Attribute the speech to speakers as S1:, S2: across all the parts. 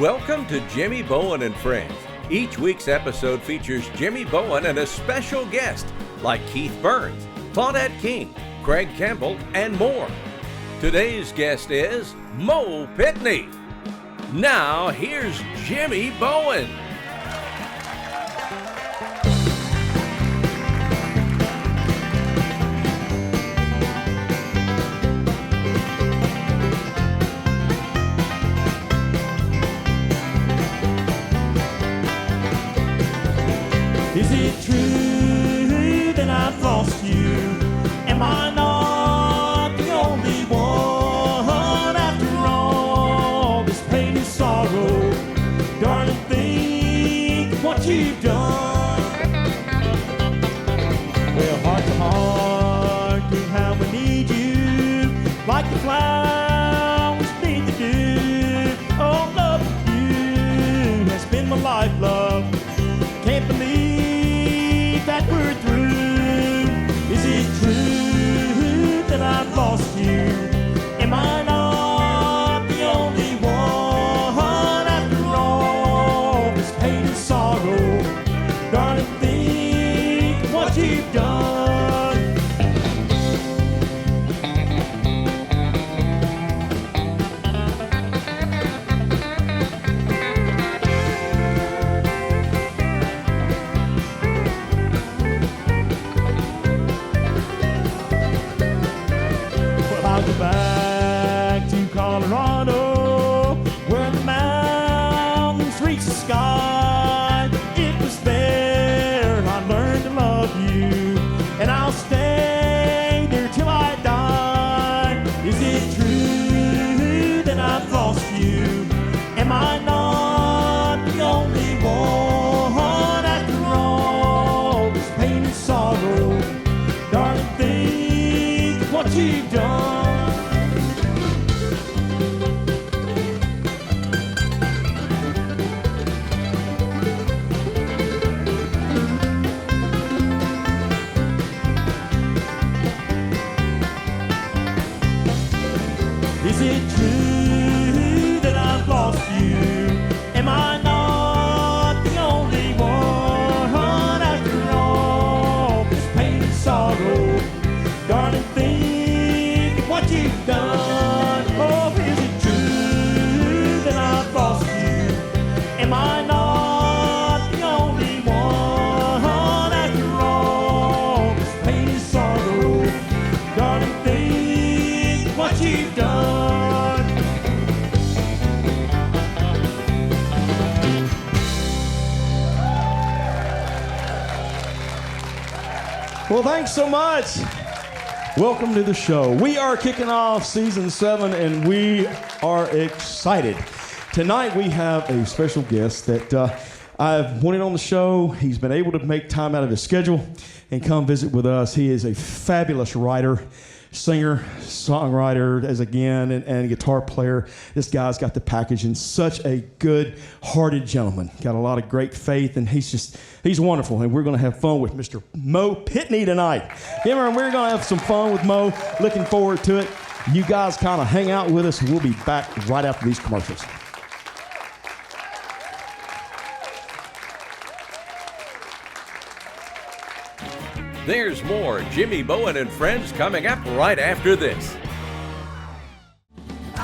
S1: Welcome to Jimmy Bowen and Friends. Each week's episode features Jimmy Bowen and a special guest like Keith Burns, Claudette King, Craig Campbell, and more. Today's guest is Mo Pitney. Now, here's Jimmy Bowen.
S2: Is it true that I've lost you? Am I not the only one after all this pain and sorrow? Darling, think what you've done. Well, heart to heart, think how we need you, like the flowers need the dew. Oh, love with you has been my life, love. Can't believe that we're through. Is it true that I've lost you? Am I not the only one after all this pain and sorrow? Darling, think what you've done. I'll go back to Colorado, where the mountains reach the sky. It was there I learned to love you, and I'll stay there till I die. Is it true that I've lost you? Am I not the only one after all this pain and sorrow? Darling, think what you've done. Is it true that I've lost you? Am I not the only one after all this pain and sorrow? Darling, think what you've done. Oh, is it true that I've lost you? Am I not the only one after all this pain and sorrow? Darling, think what you've done. Well, thanks so much. Welcome to the show. We are kicking off season 7, and we are excited. Tonight we have a special guest that I've wanted on the show. He's been able to make time out of his schedule and come visit with us. He is a fabulous writer, singer, songwriter, and guitar player. This guy's got the package, and such a good-hearted gentleman. Got a lot of great faith, and he's wonderful. And we're going to have fun with Mr. Mo Pitney tonight. Yeah, we're going to have some fun with Mo. Looking forward to it. You guys kind of hang out with us, and we'll be back right after these commercials.
S1: There's more Jimmy Bowen and Friends coming up right after this.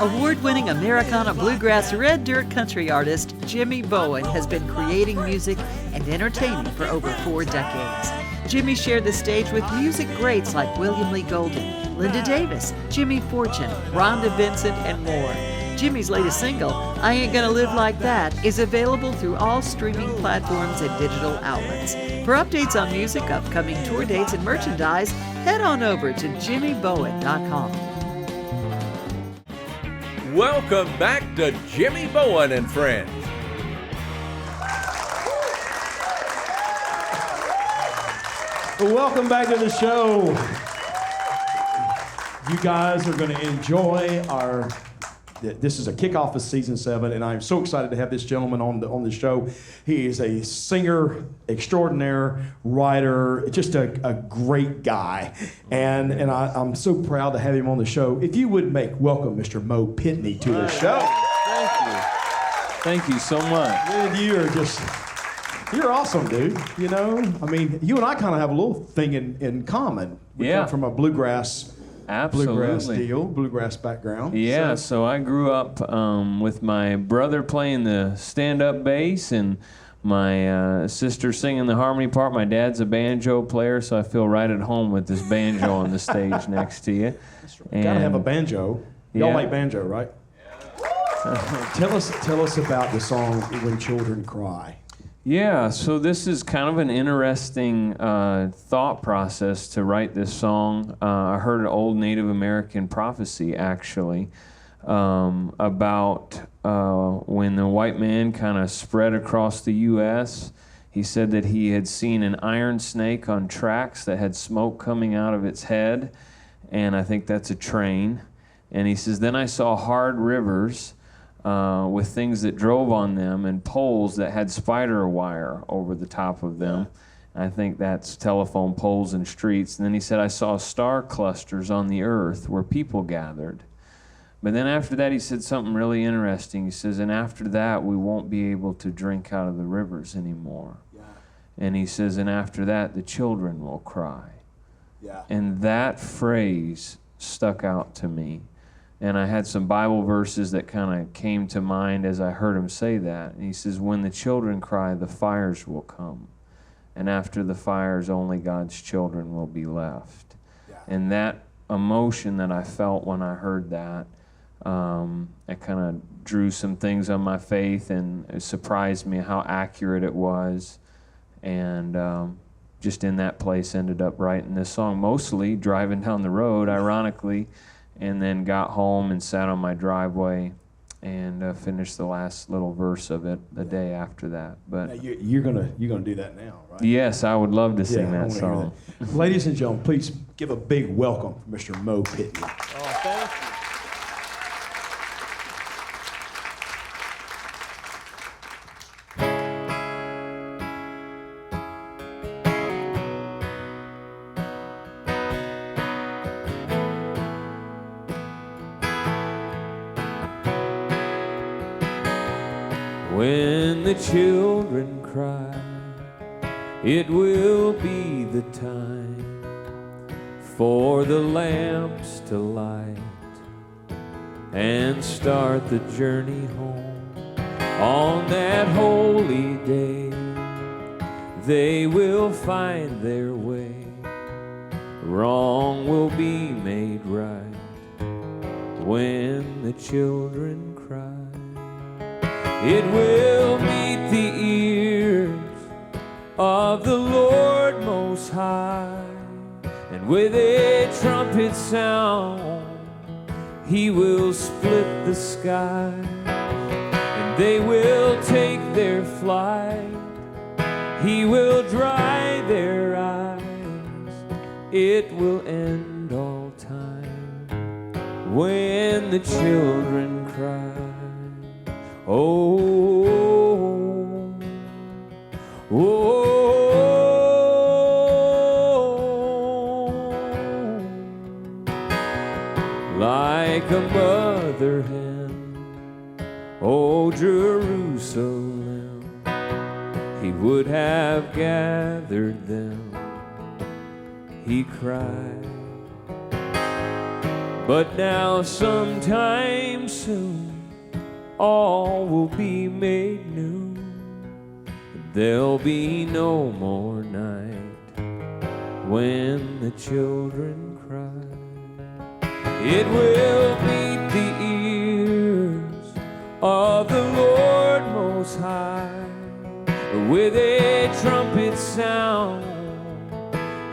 S3: Award-winning Americana bluegrass red dirt country artist Jimmy Bowen has been creating music and entertaining for over 4 decades. Jimmy shared the stage with music greats like William Lee Golden, Linda Davis, Jimmy Fortune, Rhonda Vincent, and more. Jimmy's latest single, I Ain't Gonna Live Like That, is available through all streaming platforms and digital outlets. For updates on music, upcoming tour dates, and merchandise, head on over to jimmybowen.com.
S1: Welcome back to Jimmy Bowen and Friends.
S2: Welcome back to the show. You guys are going to enjoy our This is a kickoff of season 7, and I'm so excited to have this gentleman on the show. He is a singer extraordinaire, writer, just a great guy, and I'm so proud to have him on the show. If you would welcome Mr. Mo Pitney to the show.
S4: Thank you. Thank you so much.
S2: Man, you're awesome, dude. You know, I mean, you and I kind of have a little thing in common. We come from a bluegrass background.
S4: Yeah, so I grew up with my brother playing the stand-up bass and my sister singing the harmony part. My dad's a banjo player, so I feel right at home with this banjo on the stage next to you.
S2: Gotta have a banjo. Y'all like banjo, right? Tell us about the song "When Children Cry."
S4: Yeah, so this is kind of an interesting thought process to write this song. I heard an old Native American prophecy, actually, about when the white man kind of spread across the U.S. He said that he had seen an iron snake on tracks that had smoke coming out of its head, and I think that's a train. And he says, then I saw hard rivers with things that drove on them and poles that had spider wire over the top of them. I think that's telephone poles and streets. And then he said, I saw star clusters on the earth where people gathered. But then after that, he said something really interesting. He says, and after that, we won't be able to drink out of the rivers anymore. Yeah. And he says, and after that, the children will cry. Yeah. And that phrase stuck out to me. And I had some Bible verses that kind of came to mind as I heard him say that. And he says, when the children cry, the fires will come. And after the fires, only God's children will be left. Yeah. And that emotion that I felt when I heard that, it kind of drew some things on my faith, and it surprised me how accurate it was. And just in that place ended up writing this song, mostly driving down the road, ironically, and then got home and sat on my driveway and finished the last little verse of it the day after that. But
S2: now you're gonna do that now, right?
S4: Yes, I would love to sing that song.
S2: That. Ladies and gentlemen, please give a big welcome for Mr. Mo Pitney.
S5: Oh, thank you.
S4: When the children cry, it will be the time for the lamps to light and start the journey home. On that holy day, they will find their way. Wrong will be made right when the children cry. It will meet the ears of the Lord Most High, and with a trumpet sound, He will split the sky, and they will take their flight. He will dry their eyes. It will end all time when the children cry. Oh, like a mother hen, oh Jerusalem, He would have gathered them. He cried, but now sometime soon all will be made new. There'll be no more night when the children cry. It will meet the ears of the Lord Most High. With a trumpet sound,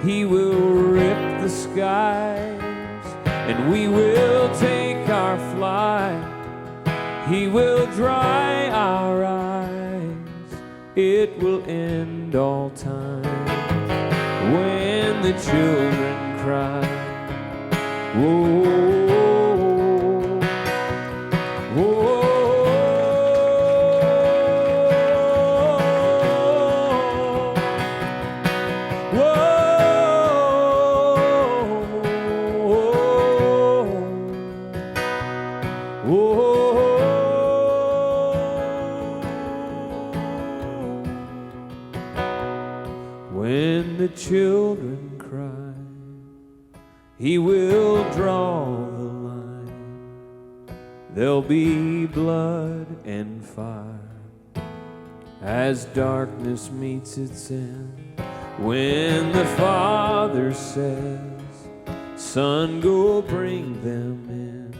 S4: He will rip the skies, and we will take our flight. He will dry our eyes. It will end all time when the children cry. Whoa, whoa, whoa, whoa. the children cry, He will draw the line. There'll be blood and fire as darkness meets its end. When the Father says, Son, go bring them in,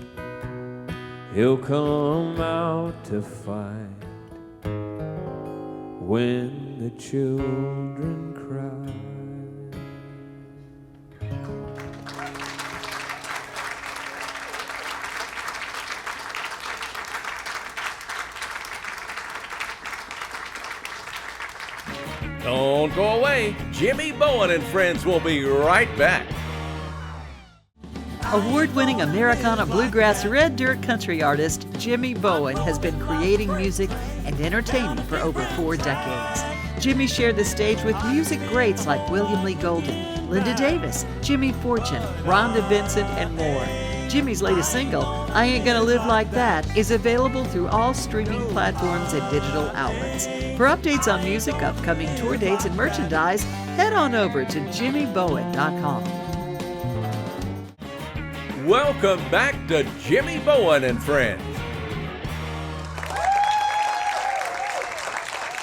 S4: He'll come out to fight when the children cry.
S1: Don't go away. Jimmy Bowen and friends will be right back.
S3: Award-winning Americana Bluegrass Red Dirt country artist Jimmy Bowen has been creating music and entertaining for over 4 decades. Jimmy shared the stage with music greats like William Lee Golden, Linda Davis, Jimmy Fortune, Rhonda Vincent, and more. Jimmy's latest single, I Ain't Gonna Live Like That, is available through all streaming platforms and digital outlets. For updates on music, upcoming tour dates, and merchandise, head on over to jimmybowen.com.
S1: Welcome back to Jimmy Bowen and friends.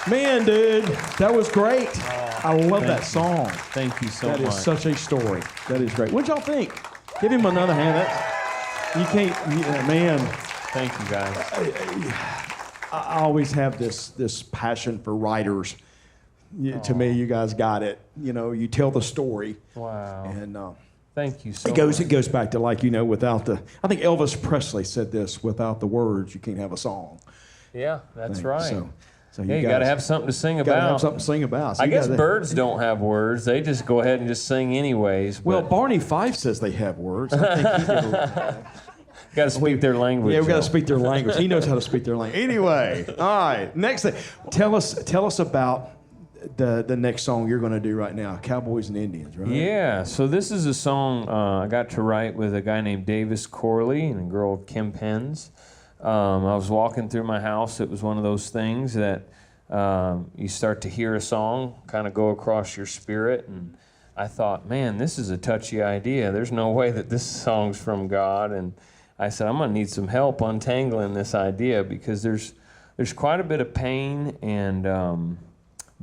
S2: Man, dude, that was great. I love that song.
S4: Thank you so much.
S2: That is such a story. That is great. What'd y'all think? Give him another hand. You can't, man.
S4: Thank you, guys.
S2: I always have this passion for writers. To me, you guys got it. You know, you tell the story.
S4: Wow.
S2: And
S4: thank you so
S2: it
S4: much.
S2: goes back to, like, without the, I think Elvis Presley said this, without the words, you can't have a song.
S4: Yeah, that's right.
S2: So
S4: you got to have something to sing about.
S2: Got to have something to sing about. So
S4: I guess birds don't have words. They just go ahead and just sing anyways.
S2: Well, Barney Fife says they have words. I think he did
S4: got to speak their language.
S2: Yeah, we got to speak their language. He knows how to speak their language. Anyway, all right. Next thing, tell us about the next song you're going to do right now, Cowboys and Indians, right?
S4: Yeah. So this is a song I got to write with a guy named Davis Corley and a girl Kim Penns. I was walking through my house. It was one of those things that you start to hear a song kind of go across your spirit, and I thought, man, this is a touchy idea. There's no way that this song's from God. And I said, I'm going to need some help untangling this idea, because there's quite a bit of pain and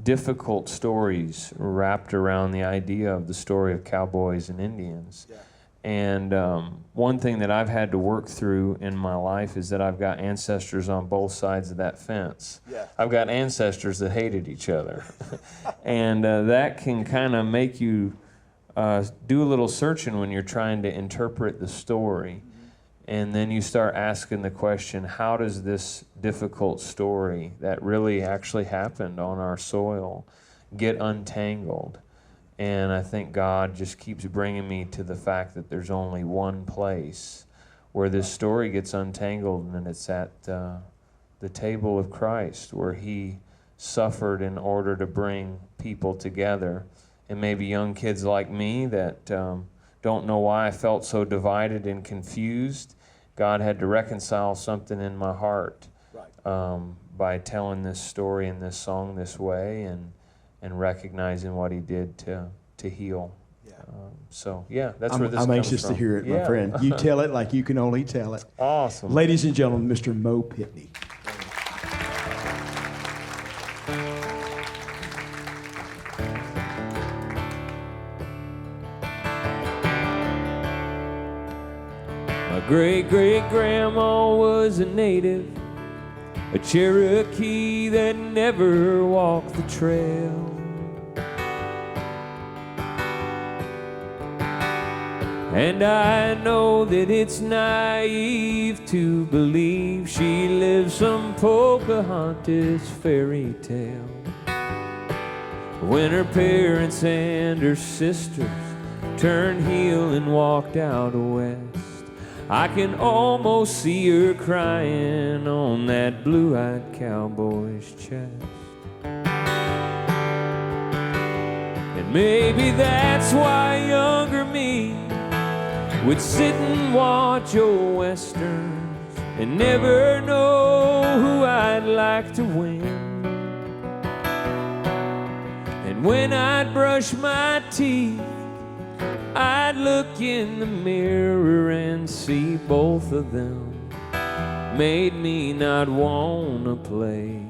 S4: difficult stories wrapped around the idea of the story of cowboys and Indians. Yeah. And one thing that I've had to work through in my life is that I've got ancestors on both sides of that fence. Yeah. I've got ancestors that hated each other. And that can kind of make you do a little searching when you're trying to interpret the story. And then you start asking the question, how does this difficult story that really actually happened on our soil get untangled? And I think God just keeps bringing me to the fact that there's only one place where this story gets untangled, and it's at the table of Christ, where He suffered in order to bring people together. And maybe young kids like me that don't know why I felt so divided and confused, God had to reconcile something in my heart by telling this story and this song this way, and recognizing what He did to heal. Yeah. That's where this comes from. I'm anxious
S2: to hear it, my friend. You tell it like you can only tell it.
S4: Awesome.
S2: Ladies and gentlemen, Mr. Mo Pitney.
S4: My great-great-grandma was a native, a Cherokee that never walked the trail. And I know that it's naive to believe she lives some Pocahontas fairy tale, when her parents and her sisters turned heel and walked out west. I can almost see her crying on that blue-eyed cowboy's chest. And maybe that's why younger me would sit and watch old westerns and never know who I'd like to win. And when I'd brush my teeth, I'd look in the mirror and see both of them. Made me not wanna play.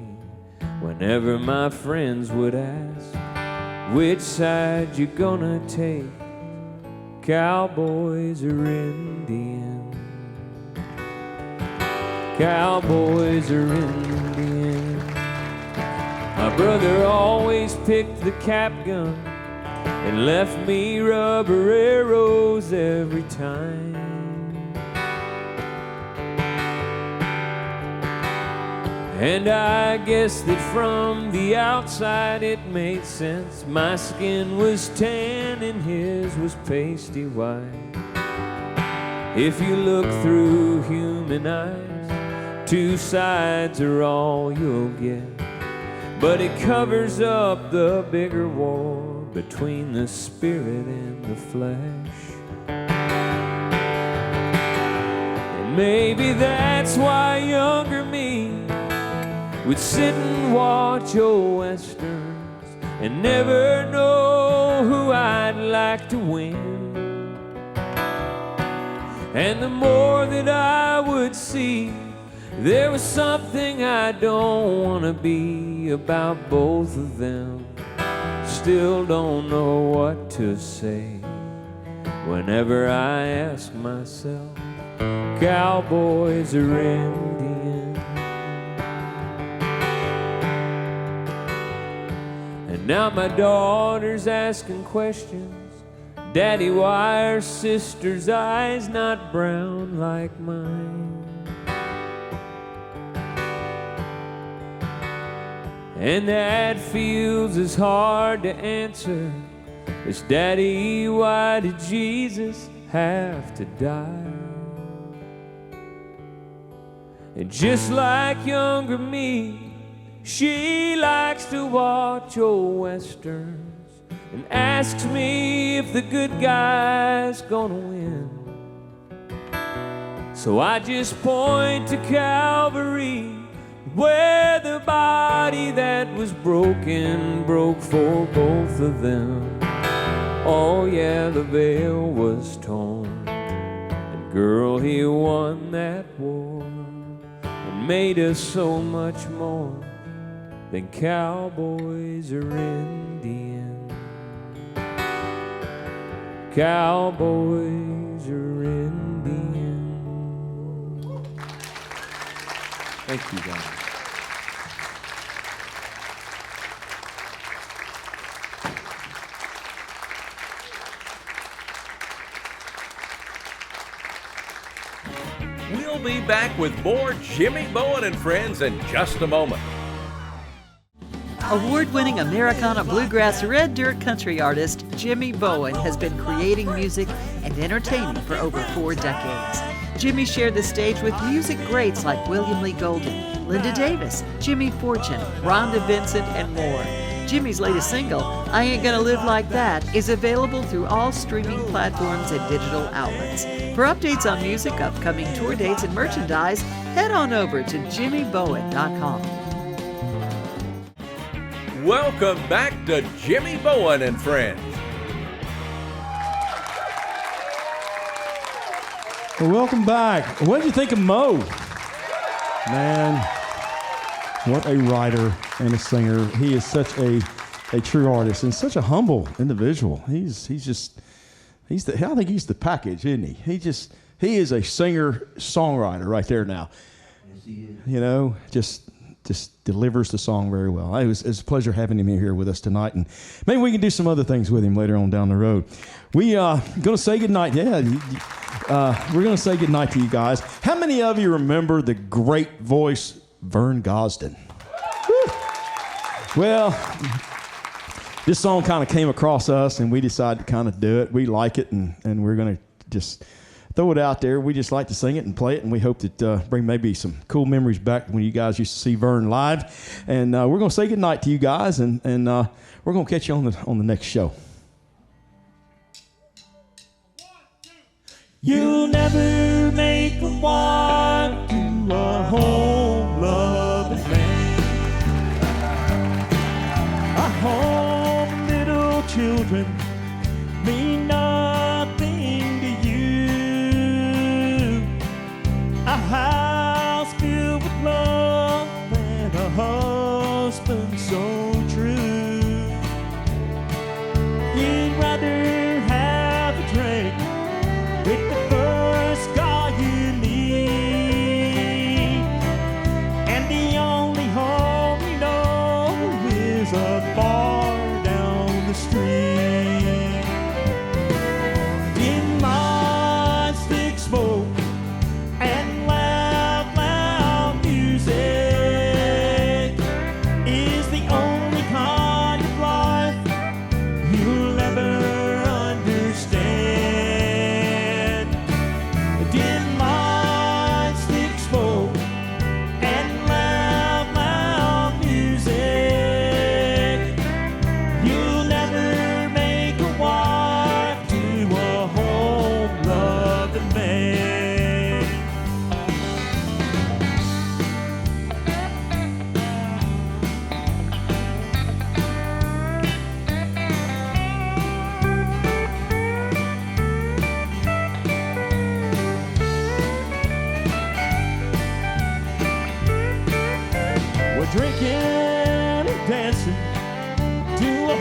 S4: Whenever my friends would ask, which side you gonna take, Cowboys or Indian? Cowboys or Indian? My brother always picked the cap gun and left me rubber arrows every time. And I guess that from the outside it made sense. My skin was tan and his was pasty white. If you look through human eyes, two sides are all you'll get. But it covers up the bigger war between the spirit and the flesh. And maybe that's why younger me would sit and watch old westerns and never know who I'd like to win. And the more that I would see, there was something I don't want to be about both of them. Still don't know what to say whenever I ask myself, Cowboys or Indian? And now my daughter's asking questions. Daddy, why are sister's eyes not brown like mine? And that feels as hard to answer as, Daddy, why did Jesus have to die? And just like younger me, she likes to watch old westerns and asks me if the good guy's gonna win. So I just point to Calvary, where the body that was broken broke for both of them. Oh yeah, the veil was torn, and girl, he won that war and made us so much more than Cowboys or Indian. Cowboys or Indian. Thank you, guys.
S1: We'll be back with more Jimmy Bowen and Friends in just a moment.
S3: Award-winning Americana bluegrass red dirt country artist Jimmy Bowen has been creating music and entertaining for over 4 decades. Jimmy shared the stage with music greats like William Lee Golden, Linda Davis, Jimmy Fortune, Rhonda Vincent, and more. Jimmy's latest single, I Ain't Gonna Live Like That, is available through all streaming platforms and digital outlets. For updates on music, upcoming tour dates, and merchandise, head on over to jimmybowen.com.
S1: Welcome back to Jimmy Bowen and Friends.
S2: Well, welcome back. What did you think of Mo? Man, what a writer and a singer. He is such a true artist and such a humble individual. I think he's the package, isn't he? He is a singer-songwriter right there now.
S5: Yes, he is.
S2: You know, just delivers the song very well. It was a pleasure having him here with us tonight, and maybe we can do some other things with him later on down the road. We are going to say goodnight. Yeah, we're going to say goodnight to you guys. How many of you remember the great voice Vern Gosdin? Woo. Well, this song kind of came across us, and we decided to kind of do it. We like it, and we're going to just throw it out there. We just like to sing it and play it, and we hope that bring maybe some cool memories back when you guys used to see Vern live. And we're going to say goodnight to you guys, and we're going to catch you on the next show.
S6: You'll never make a wife to a home-loving man. A home the bar down the street. In my stick smoke and loud music is the only kind of life you'll ever understand. Dim lights, stick smoke, and loud music. You'll never make a wife to a home-loving man. We're drinking and dancing to a